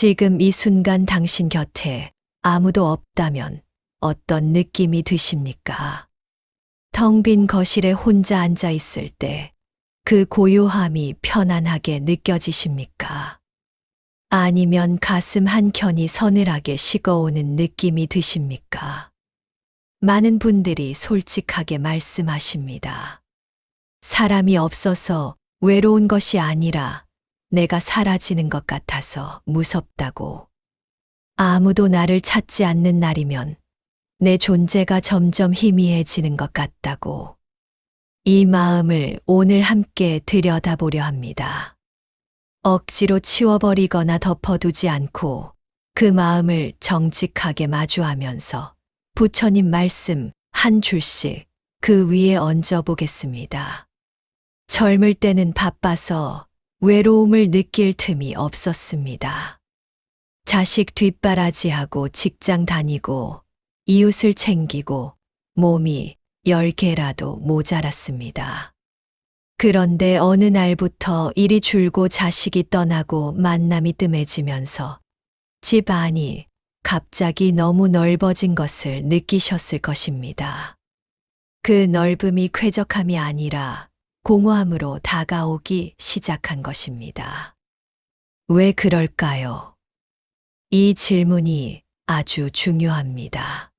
지금 이 순간 당신 곁에 아무도 없다면 어떤 느낌이 드십니까? 텅 빈 거실에 혼자 앉아 있을 때 그 고요함이 편안하게 느껴지십니까? 아니면 가슴 한켠이 서늘하게 식어오는 느낌이 드십니까? 많은 분들이 솔직하게 말씀하십니다. 사람이 없어서 외로운 것이 아니라 내가 사라지는 것 같아서 무섭다고. 아무도 나를 찾지 않는 날이면 내 존재가 점점 희미해지는 것 같다고. 이 마음을 오늘 함께 들여다보려 합니다. 억지로 치워버리거나 덮어두지 않고 그 마음을 정직하게 마주하면서 부처님 말씀 한 줄씩 그 위에 얹어보겠습니다. 젊을 때는 바빠서 외로움을 느낄 틈이 없었습니다. 자식 뒷바라지하고 직장 다니고 이웃을 챙기고 몸이 10개라도 모자랐습니다. 그런데 어느 날부터 일이 줄고 자식이 떠나고 만남이 뜸해지면서 집 안이 갑자기 너무 넓어진 것을 느끼셨을 것입니다. 그 넓음이 쾌적함이 아니라 공허함으로 다가오기 시작한 것입니다. 왜 그럴까요? 이 질문이 아주 중요합니다.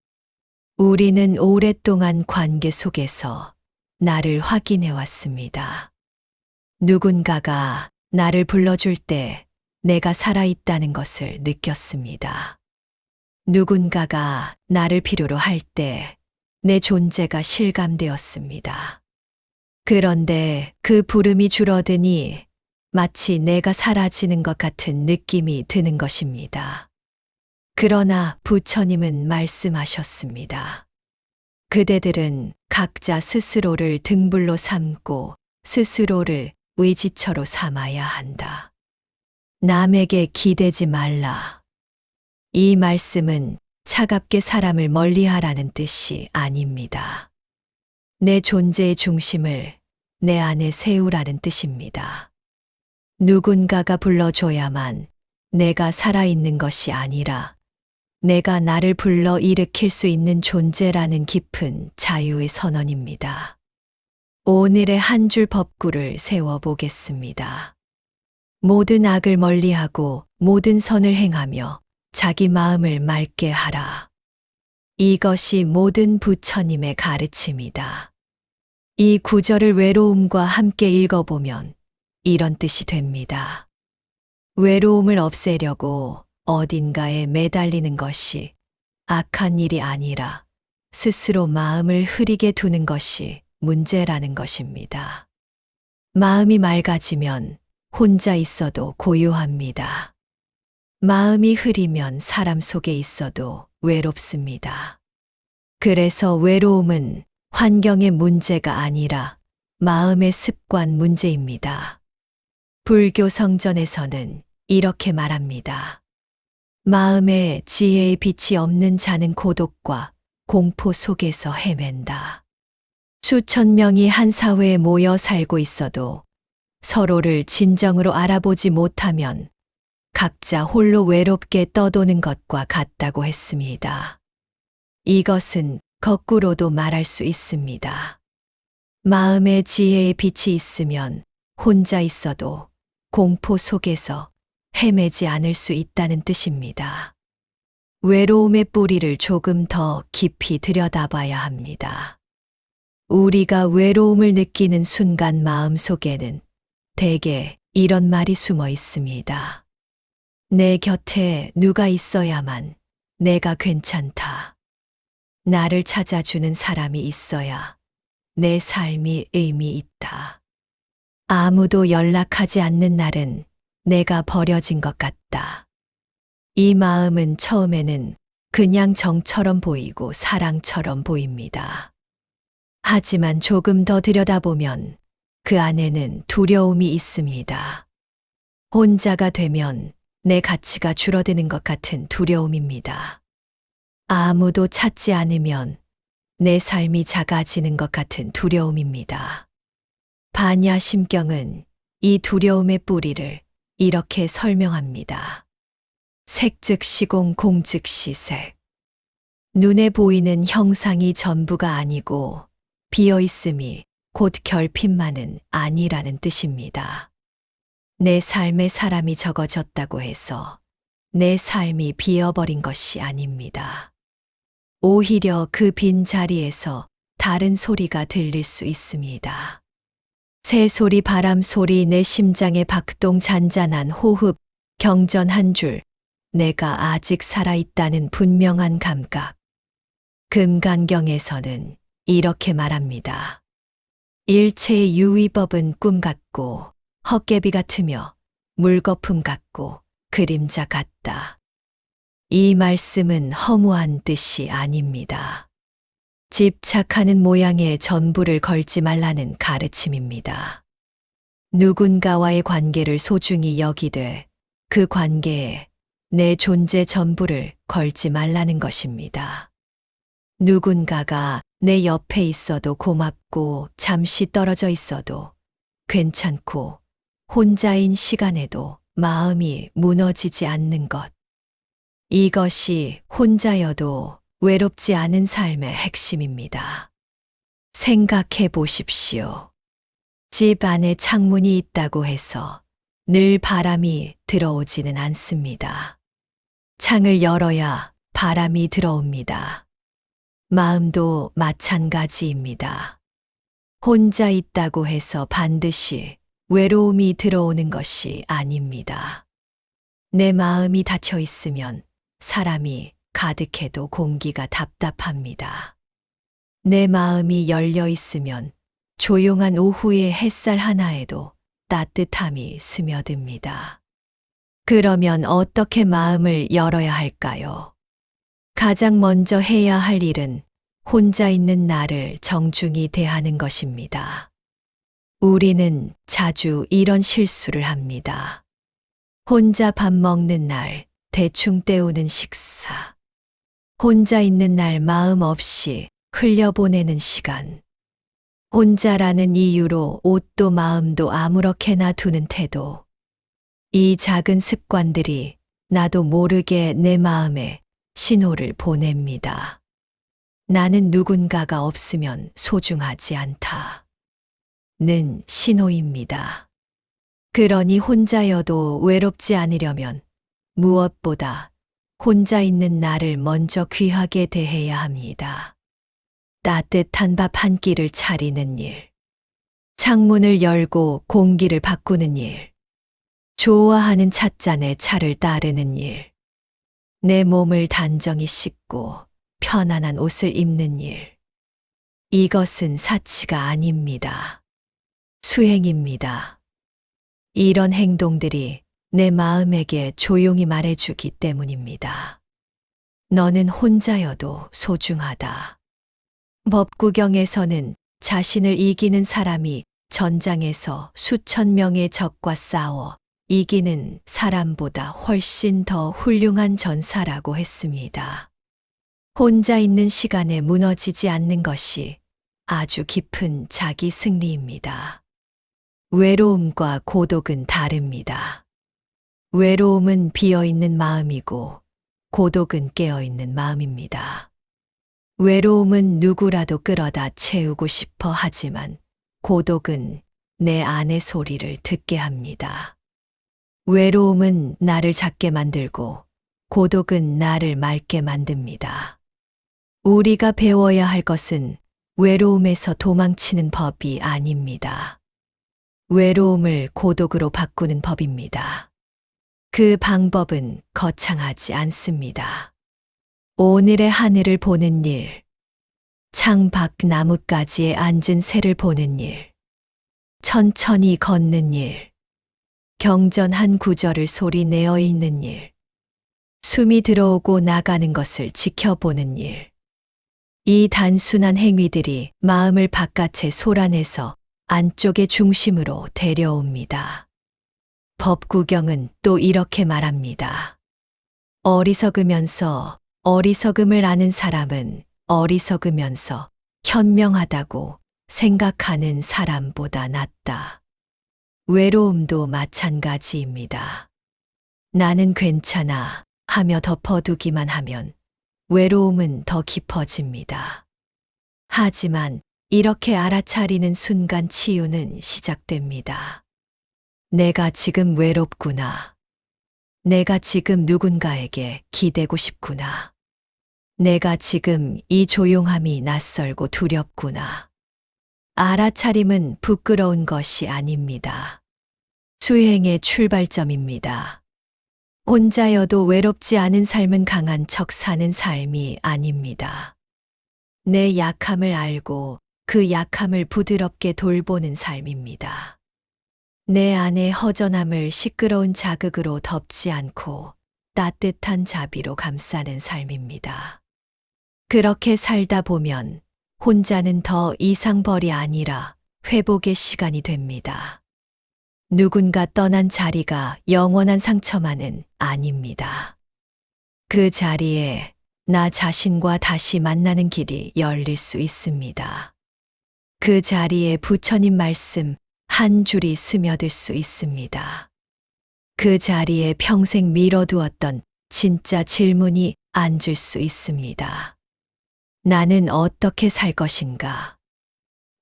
우리는 오랫동안 관계 속에서 나를 확인해 왔습니다. 누군가가 나를 불러줄 때 내가 살아있다는 것을 느꼈습니다. 누군가가 나를 필요로 할 때 내 존재가 실감되었습니다. 그런데 그 부름이 줄어드니 마치 내가 사라지는 것 같은 느낌이 드는 것입니다. 그러나 부처님은 말씀하셨습니다. 그대들은 각자 스스로를 등불로 삼고 스스로를 의지처로 삼아야 한다. 남에게 기대지 말라. 이 말씀은 차갑게 사람을 멀리하라는 뜻이 아닙니다. 내 존재의 중심을 내 안에 세우라는 뜻입니다. 누군가가 불러줘야만 내가 살아있는 것이 아니라 내가 나를 불러 일으킬 수 있는 존재라는 깊은 자유의 선언입니다. 오늘의 한 줄 법구를 세워보겠습니다. 모든 악을 멀리하고 모든 선을 행하며 자기 마음을 맑게 하라. 이것이 모든 부처님의 가르침이다. 이 구절을 외로움과 함께 읽어보면 이런 뜻이 됩니다. 외로움을 없애려고 어딘가에 매달리는 것이 악한 일이 아니라 스스로 마음을 흐리게 두는 것이 문제라는 것입니다. 마음이 맑아지면 혼자 있어도 고요합니다. 마음이 흐리면 사람 속에 있어도 외롭습니다. 그래서 외로움은 환경의 문제가 아니라 마음의 습관 문제입니다. 불교 성전에서는 이렇게 말합니다. 마음에 지혜의 빛이 없는 자는 고독과 공포 속에서 헤맨다. 수천 명이 한 사회에 모여 살고 있어도 서로를 진정으로 알아보지 못하면 각자 홀로 외롭게 떠도는 것과 같다고 했습니다. 이것은 거꾸로도 말할 수 있습니다. 마음에 지혜의 빛이 있으면 혼자 있어도 공포 속에서 헤매지 않을 수 있다는 뜻입니다. 외로움의 뿌리를 조금 더 깊이 들여다봐야 합니다. 우리가 외로움을 느끼는 순간 마음 속에는 대개 이런 말이 숨어 있습니다. 내 곁에 누가 있어야만 내가 괜찮다. 나를 찾아주는 사람이 있어야 내 삶이 의미 있다. 아무도 연락하지 않는 날은 내가 버려진 것 같다. 이 마음은 처음에는 그냥 정처럼 보이고 사랑처럼 보입니다. 하지만 조금 더 들여다보면 그 안에는 두려움이 있습니다. 혼자가 되면 내 가치가 줄어드는 것 같은 두려움입니다. 아무도 찾지 않으면 내 삶이 작아지는 것 같은 두려움입니다. 반야 심경은 이 두려움의 뿌리를 이렇게 설명합니다. 색즉 시공 공즉 시색. 눈에 보이는 형상이 전부가 아니고 비어 있음이 곧 결핍만은 아니라는 뜻입니다. 내 삶에 사람이 적어졌다고 해서 내 삶이 비어버린 것이 아닙니다. 오히려 그 빈 자리에서 다른 소리가 들릴 수 있습니다. 새 소리, 바람 소리, 내 심장의 박동, 잔잔한 호흡, 경전 한 줄, 내가 아직 살아있다는 분명한 감각. 금강경에서는 이렇게 말합니다. 일체의 유의법은 꿈 같고 헛개비 같으며 물거품 같고 그림자 같다. 이 말씀은 허무한 뜻이 아닙니다. 집착하는 모양의 전부를 걸지 말라는 가르침입니다. 누군가와의 관계를 소중히 여기되 그 관계에 내 존재 전부를 걸지 말라는 것입니다. 누군가가 내 옆에 있어도 고맙고 잠시 떨어져 있어도 괜찮고 혼자인 시간에도 마음이 무너지지 않는 것. 이것이 혼자여도 외롭지 않은 삶의 핵심입니다. 생각해 보십시오. 집 안에 창문이 있다고 해서 늘 바람이 들어오지는 않습니다. 창을 열어야 바람이 들어옵니다. 마음도 마찬가지입니다. 혼자 있다고 해서 반드시 외로움이 들어오는 것이 아닙니다. 내 마음이 닫혀 있으면 사람이 가득해도 공기가 답답합니다. 내 마음이 열려 있으면 조용한 오후의 햇살 하나에도 따뜻함이 스며듭니다. 그러면 어떻게 마음을 열어야 할까요? 가장 먼저 해야 할 일은 혼자 있는 나를 정중히 대하는 것입니다. 우리는 자주 이런 실수를 합니다. 혼자 밥 먹는 날, 대충 때우는 식사. 혼자 있는 날 마음 없이 흘려보내는 시간. 혼자라는 이유로 옷도 마음도 아무렇게나 두는 태도. 이 작은 습관들이 나도 모르게 내 마음에 신호를 보냅니다. 나는 누군가가 없으면 소중하지 않다. 는 신호입니다. 그러니 혼자여도 외롭지 않으려면 무엇보다 혼자 있는 나를 먼저 귀하게 대해야 합니다. 따뜻한 밥 한 끼를 차리는 일, 창문을 열고 공기를 바꾸는 일, 좋아하는 찻잔에 차를 따르는 일, 내 몸을 단정히 씻고 편안한 옷을 입는 일. 이것은 사치가 아닙니다. 수행입니다. 이런 행동들이 내 마음에게 조용히 말해주기 때문입니다. 너는 혼자여도 소중하다. 법구경에서는 자신을 이기는 사람이 전장에서 수천 명의 적과 싸워 이기는 사람보다 훨씬 더 훌륭한 전사라고 했습니다. 혼자 있는 시간에 무너지지 않는 것이 아주 깊은 자기 승리입니다. 외로움과 고독은 다릅니다. 외로움은 비어있는 마음이고 고독은 깨어있는 마음입니다. 외로움은 누구라도 끌어다 채우고 싶어 하지만 고독은 내 안의 소리를 듣게 합니다. 외로움은 나를 작게 만들고 고독은 나를 맑게 만듭니다. 우리가 배워야 할 것은 외로움에서 도망치는 법이 아닙니다. 외로움을 고독으로 바꾸는 법입니다. 그 방법은 거창하지 않습니다. 오늘의 하늘을 보는 일, 창밖 나뭇가지에 앉은 새를 보는 일, 천천히 걷는 일, 경전 한 구절을 소리 내어 읽는 일, 숨이 들어오고 나가는 것을 지켜보는 일. 이 단순한 행위들이 마음을 바깥에 솟아내서 안쪽의 중심으로 데려옵니다. 법구경은 또 이렇게 말합니다. 어리석으면서 어리석음을 아는 사람은 어리석으면서 현명하다고 생각하는 사람보다 낫다. 외로움도 마찬가지입니다. 나는 괜찮아 하며 덮어두기만 하면 외로움은 더 깊어집니다. 하지만 이렇게 알아차리는 순간 치유는 시작됩니다. 내가 지금 외롭구나. 내가 지금 누군가에게 기대고 싶구나. 내가 지금 이 조용함이 낯설고 두렵구나. 알아차림은 부끄러운 것이 아닙니다. 수행의 출발점입니다. 혼자여도 외롭지 않은 삶은 강한 척 사는 삶이 아닙니다. 내 약함을 알고 그 약함을 부드럽게 돌보는 삶입니다. 내 안의 허전함을 시끄러운 자극으로 덮지 않고 따뜻한 자비로 감싸는 삶입니다. 그렇게 살다 보면 혼자는 더 이상 벌이 아니라 회복의 시간이 됩니다. 누군가 떠난 자리가 영원한 상처만은 아닙니다. 그 자리에 나 자신과 다시 만나는 길이 열릴 수 있습니다. 그 자리에 부처님 말씀 한 줄이 스며들 수 있습니다. 그 자리에 평생 미뤄두었던 진짜 질문이 앉을 수 있습니다. 나는 어떻게 살 것인가?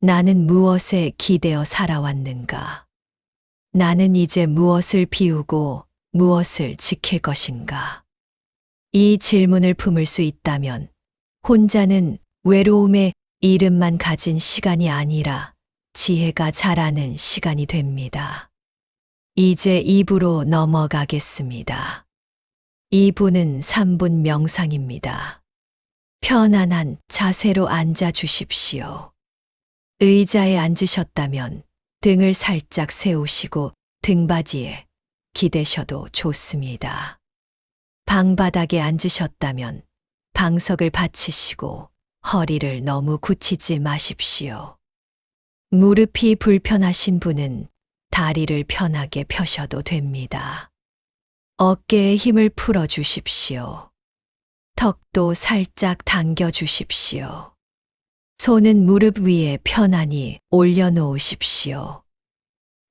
나는 무엇에 기대어 살아왔는가? 나는 이제 무엇을 비우고 무엇을 지킬 것인가? 이 질문을 품을 수 있다면 혼자는 외로움의 이름만 가진 시간이 아니라 지혜가 자라는 시간이 됩니다. 이제 2부로 넘어가겠습니다. 2부는 3분 명상입니다. 편안한 자세로 앉아 주십시오. 의자에 앉으셨다면 등을 살짝 세우시고 등받이에 기대셔도 좋습니다. 방바닥에 앉으셨다면 방석을 받치시고 허리를 너무 굳히지 마십시오. 무릎이 불편하신 분은 다리를 편하게 펴셔도 됩니다. 어깨에 힘을 풀어 주십시오. 턱도 살짝 당겨 주십시오. 손은 무릎 위에 편안히 올려놓으십시오.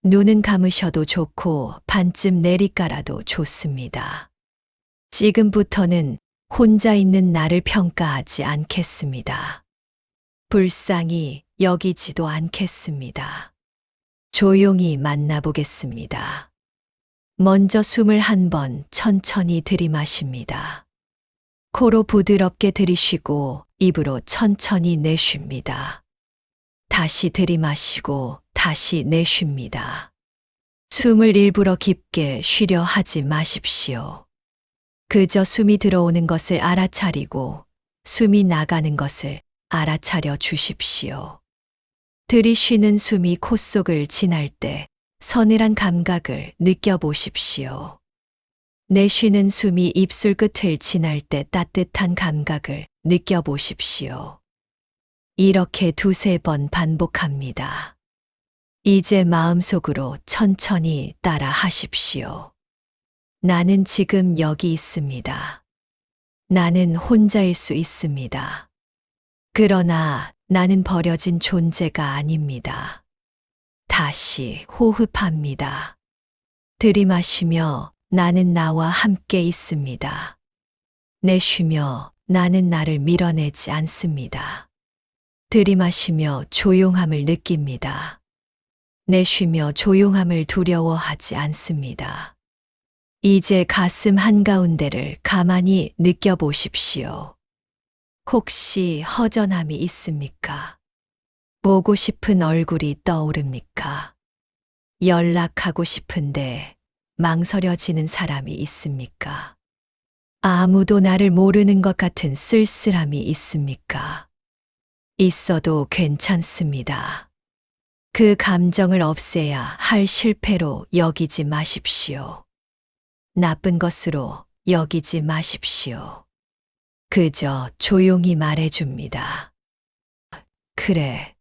눈은 감으셔도 좋고 반쯤 내리깔아도 좋습니다. 지금부터는 혼자 있는 나를 평가하지 않겠습니다. 불쌍히 여기지도 않겠습니다. 조용히 만나보겠습니다. 먼저 숨을 한 번 천천히 들이마십니다. 코로 부드럽게 들이쉬고 입으로 천천히 내쉽니다. 다시 들이마시고 다시 내쉽니다. 숨을 일부러 깊게 쉬려 하지 마십시오. 그저 숨이 들어오는 것을 알아차리고 숨이 나가는 것을 알아차려 주십시오. 들이쉬는 숨이 콧속을 지날 때 서늘한 감각을 느껴보십시오. 내쉬는 숨이 입술 끝을 지날 때 따뜻한 감각을 느껴보십시오. 이렇게 2~3번 반복합니다. 이제 마음속으로 천천히 따라 하십시오. 나는 지금 여기 있습니다. 나는 혼자일 수 있습니다. 그러나 나는 버려진 존재가 아닙니다. 다시 호흡합니다. 들이마시며 나는 나와 함께 있습니다. 내쉬며 나는 나를 밀어내지 않습니다. 들이마시며 조용함을 느낍니다. 내쉬며 조용함을 두려워하지 않습니다. 이제 가슴 한가운데를 가만히 느껴보십시오. 혹시 허전함이 있습니까? 보고 싶은 얼굴이 떠오릅니까? 연락하고 싶은데 망설여지는 사람이 있습니까? 아무도 나를 모르는 것 같은 쓸쓸함이 있습니까? 있어도 괜찮습니다. 그 감정을 없애야 할 실패로 여기지 마십시오. 나쁜 것으로 여기지 마십시오. 그저 조용히 말해줍니다. 그래,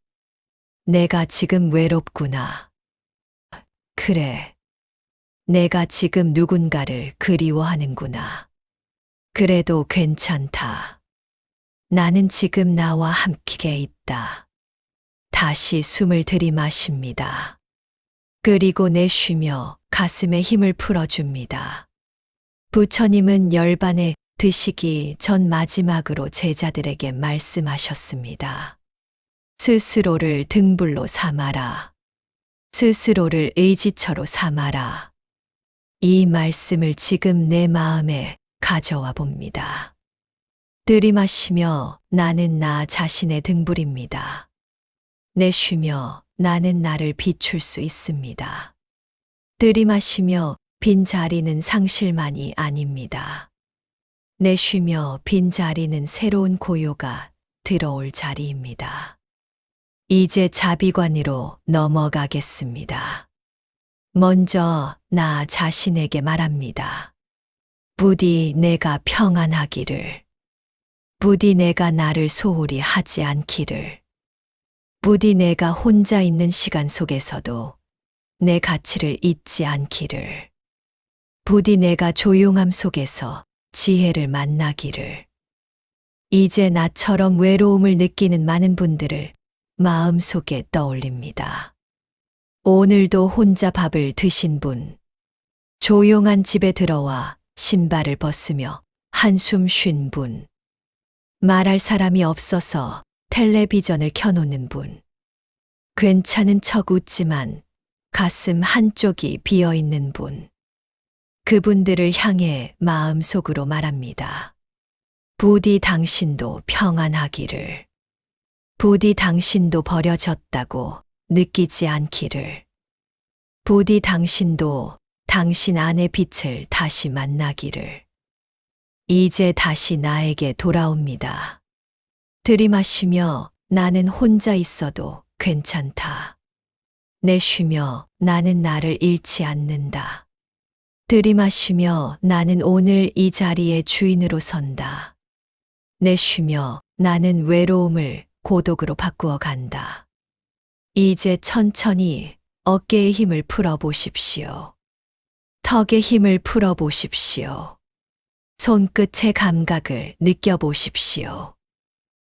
내가 지금 외롭구나. 그래, 내가 지금 누군가를 그리워하는구나. 그래도 괜찮다. 나는 지금 나와 함께 있다. 다시 숨을 들이마십니다. 그리고 내쉬며 가슴에 힘을 풀어줍니다. 부처님은 열반에 드시기 전 마지막으로 제자들에게 말씀하셨습니다. 스스로를 등불로 삼아라. 스스로를 의지처로 삼아라. 이 말씀을 지금 내 마음에 가져와 봅니다. 들이마시며 나는 나 자신의 등불입니다. 내쉬며 나는 나를 비출 수 있습니다. 들이마시며 빈 자리는 상실만이 아닙니다. 내쉬며 빈 자리는 새로운 고요가 들어올 자리입니다. 이제 자비관으로 넘어가겠습니다. 먼저 나 자신에게 말합니다. 부디 내가 평안하기를. 부디 내가 나를 소홀히 하지 않기를. 부디 내가 혼자 있는 시간 속에서도 내 가치를 잊지 않기를. 부디 내가 조용함 속에서 지혜를 만나기를. 이제 나처럼 외로움을 느끼는 많은 분들을 마음속에 떠올립니다. 오늘도 혼자 밥을 드신 분, 조용한 집에 들어와 신발을 벗으며 한숨 쉰 분, 말할 사람이 없어서 텔레비전을 켜놓는 분, 괜찮은 척 웃지만 가슴 한쪽이 비어있는 분, 그분들을 향해 마음속으로 말합니다. 부디 당신도 평안하기를. 부디 당신도 버려졌다고 느끼지 않기를. 부디 당신도 당신 안의 빛을 다시 만나기를. 이제 다시 나에게 돌아옵니다. 들이마시며 나는 혼자 있어도 괜찮다. 내쉬며 나는 나를 잃지 않는다. 들이마시며 나는 오늘 이 자리의 주인으로 선다. 내쉬며 나는 외로움을 고독으로 바꾸어 간다. 이제 천천히 어깨의 힘을 풀어보십시오. 턱의 힘을 풀어보십시오. 손끝의 감각을 느껴보십시오.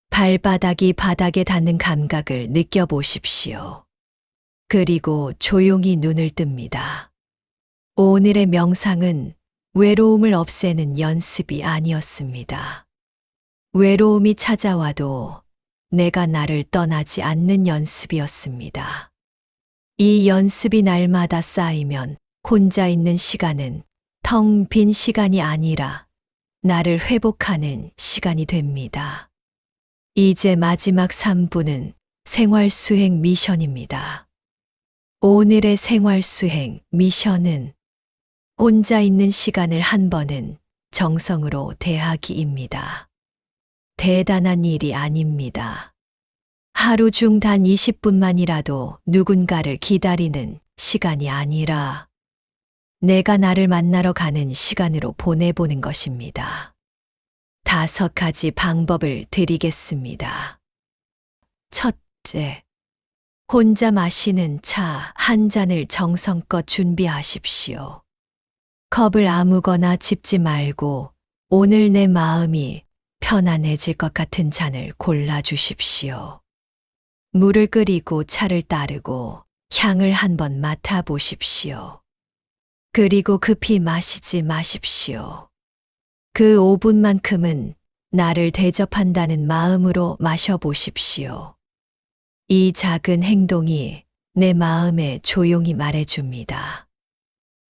발바닥이 바닥에 닿는 감각을 느껴보십시오. 그리고 조용히 눈을 뜹니다. 오늘의 명상은 외로움을 없애는 연습이 아니었습니다. 외로움이 찾아와도 내가 나를 떠나지 않는 연습이었습니다. 이 연습이 날마다 쌓이면 혼자 있는 시간은 텅 빈 시간이 아니라 나를 회복하는 시간이 됩니다. 이제 마지막 3분은 생활수행 미션입니다. 오늘의 생활수행 미션은 혼자 있는 시간을 한 번은 정성으로 대하기입니다. 대단한 일이 아닙니다. 하루 중 단 20분만이라도 누군가를 기다리는 시간이 아니라 내가 나를 만나러 가는 시간으로 보내보는 것입니다. 5가지 방법을 드리겠습니다. 첫째, 혼자 마시는 차 한 잔을 정성껏 준비하십시오. 컵을 아무거나 집지 말고 오늘 내 마음이 편안해질 것 같은 잔을 골라주십시오. 물을 끓이고 차를 따르고 향을 한번 맡아보십시오. 그리고 급히 마시지 마십시오. 그 5분만큼은 나를 대접한다는 마음으로 마셔보십시오. 이 작은 행동이 내 마음에 조용히 말해줍니다.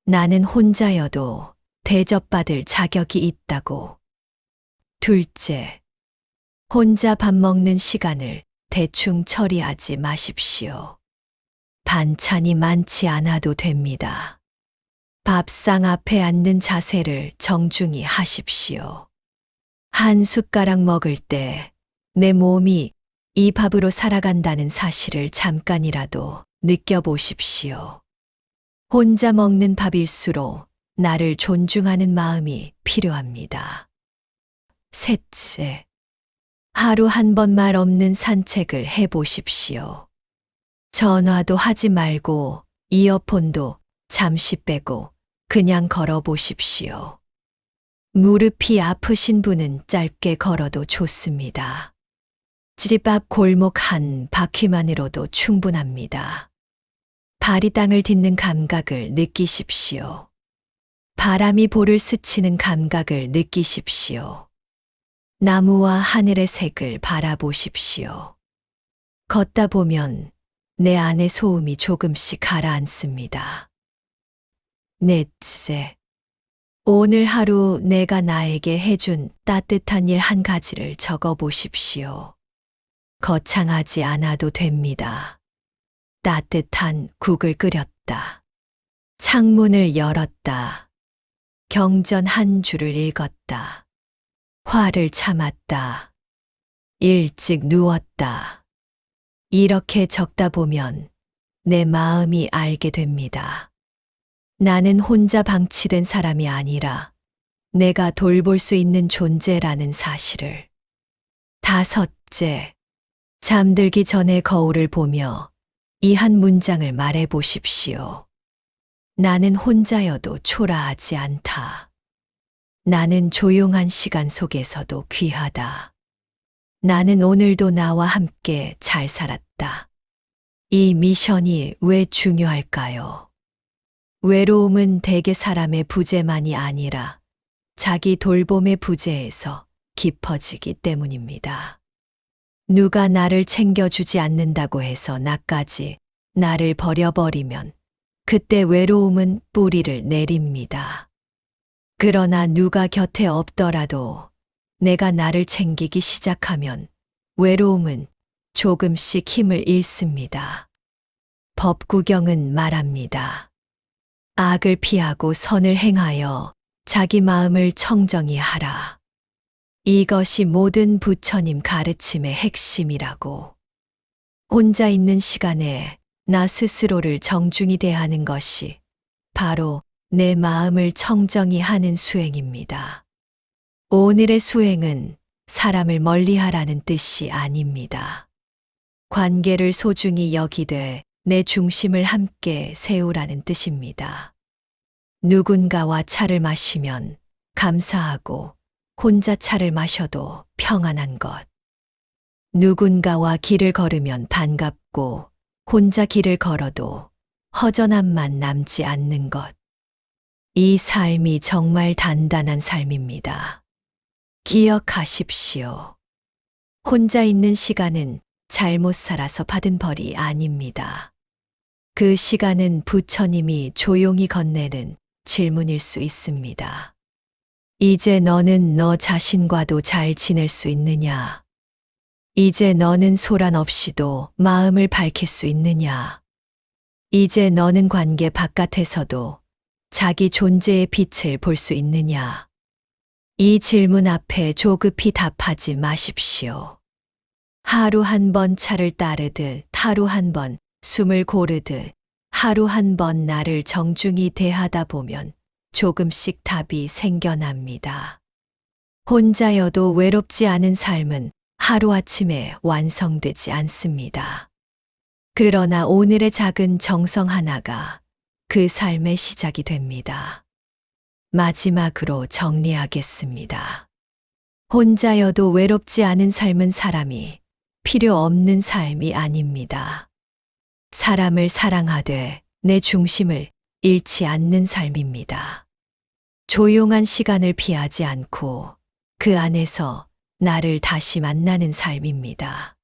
나는 혼자여도 대접받을 자격이 있다고. 둘째, 혼자 밥 먹는 시간을 대충 처리하지 마십시오. 반찬이 많지 않아도 됩니다. 밥상 앞에 앉는 자세를 정중히 하십시오. 한 숟가락 먹을 때 내 몸이 이 밥으로 살아간다는 사실을 잠깐이라도 느껴보십시오. 혼자 먹는 밥일수록 나를 존중하는 마음이 필요합니다. 셋째, 하루 한 번 말 없는 산책을 해보십시오. 전화도 하지 말고 이어폰도 잠시 빼고 그냥 걸어보십시오. 무릎이 아프신 분은 짧게 걸어도 좋습니다. 집 앞 골목 한 바퀴만으로도 충분합니다. 발이 땅을 딛는 감각을 느끼십시오. 바람이 볼을 스치는 감각을 느끼십시오. 나무와 하늘의 색을 바라보십시오. 걷다 보면 내 안의 소음이 조금씩 가라앉습니다. 넷째, 오늘 하루 내가 나에게 해준 따뜻한 일 한 가지를 적어 보십시오. 거창하지 않아도 됩니다. 따뜻한 국을 끓였다. 창문을 열었다. 경전 한 줄을 읽었다. 화를 참았다. 일찍 누웠다. 이렇게 적다 보면 내 마음이 알게 됩니다. 나는 혼자 방치된 사람이 아니라 내가 돌볼 수 있는 존재라는 사실을. 다섯째, 잠들기 전에 거울을 보며 이 한 문장을 말해 보십시오. 나는 혼자여도 초라하지 않다. 나는 조용한 시간 속에서도 귀하다. 나는 오늘도 나와 함께 잘 살았다. 이 미션이 왜 중요할까요? 외로움은 대개 사람의 부재만이 아니라 자기 돌봄의 부재에서 깊어지기 때문입니다. 누가 나를 챙겨주지 않는다고 해서 나까지 나를 버려버리면 그때 외로움은 뿌리를 내립니다. 그러나 누가 곁에 없더라도 내가 나를 챙기기 시작하면 외로움은 조금씩 힘을 잃습니다. 법구경은 말합니다. 악을 피하고 선을 행하여 자기 마음을 청정히 하라. 이것이 모든 부처님 가르침의 핵심이라고. 혼자 있는 시간에 나 스스로를 정중히 대하는 것이 바로 내 마음을 청정히 하는 수행입니다. 오늘의 수행은 사람을 멀리하라는 뜻이 아닙니다. 관계를 소중히 여기되 내 중심을 함께 세우라는 뜻입니다. 누군가와 차를 마시면 감사하고 혼자 차를 마셔도 평안한 것. 누군가와 길을 걸으면 반갑고 혼자 길을 걸어도 허전함만 남지 않는 것. 이 삶이 정말 단단한 삶입니다. 기억하십시오. 혼자 있는 시간은 잘못 살아서 받은 벌이 아닙니다. 그 시간은 부처님이 조용히 건네는 질문일 수 있습니다. 이제 너는 너 자신과도 잘 지낼 수 있느냐? 이제 너는 소란 없이도 마음을 밝힐 수 있느냐? 이제 너는 관계 바깥에서도 자기 존재의 빛을 볼 수 있느냐? 이 질문 앞에 조급히 답하지 마십시오. 하루 한 번 차를 따르듯 하루 한 번 숨을 고르듯 하루 한 번 나를 정중히 대하다 보면 조금씩 답이 생겨납니다. 혼자여도 외롭지 않은 삶은 하루아침에 완성되지 않습니다. 그러나 오늘의 작은 정성 하나가 그 삶의 시작이 됩니다. 마지막으로 정리하겠습니다. 혼자여도 외롭지 않은 삶은 사람이 필요 없는 삶이 아닙니다. 사람을 사랑하되 내 중심을 잃지 않는 삶입니다. 조용한 시간을 피하지 않고 그 안에서 나를 다시 만나는 삶입니다.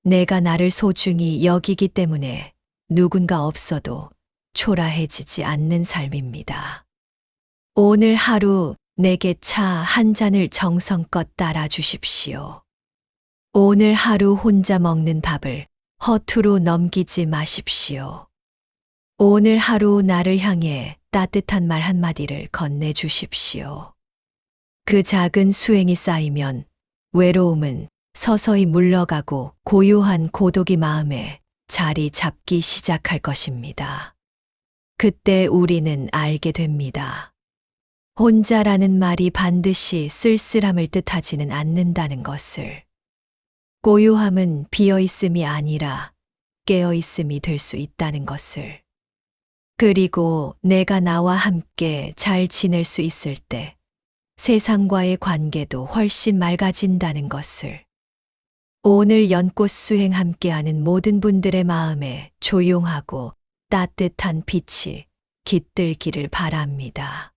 내가 나를 소중히 여기기 때문에 누군가 없어도 초라해지지 않는 삶입니다. 오늘 하루 내게 차 한 잔을 정성껏 따라 주십시오. 오늘 하루 혼자 먹는 밥을 허투루 넘기지 마십시오. 오늘 하루 나를 향해 따뜻한 말 한마디를 건네주십시오. 그 작은 수행이 쌓이면 외로움은 서서히 물러가고 고요한 고독이 마음에 자리 잡기 시작할 것입니다. 그때 우리는 알게 됩니다. 혼자라는 말이 반드시 쓸쓸함을 뜻하지는 않는다는 것을. 고요함은 비어있음이 아니라 깨어있음이 될 수 있다는 것을. 그리고 내가 나와 함께 잘 지낼 수 있을 때 세상과의 관계도 훨씬 맑아진다는 것을. 오늘 연꽃 수행 함께하는 모든 분들의 마음에 조용하고 따뜻한 빛이 깃들기를 바랍니다.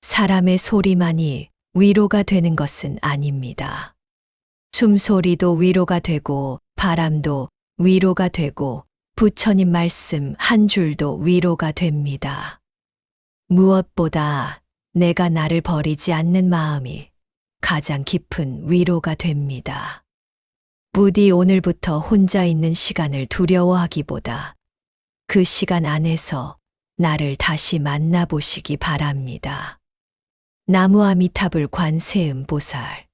사람의 소리만이 위로가 되는 것은 아닙니다. 숨소리도 위로가 되고 바람도 위로가 되고 부처님 말씀 한 줄도 위로가 됩니다. 무엇보다 내가 나를 버리지 않는 마음이 가장 깊은 위로가 됩니다. 부디 오늘부터 혼자 있는 시간을 두려워하기보다 그 시간 안에서 나를 다시 만나보시기 바랍니다. 나무아미타불 관세음보살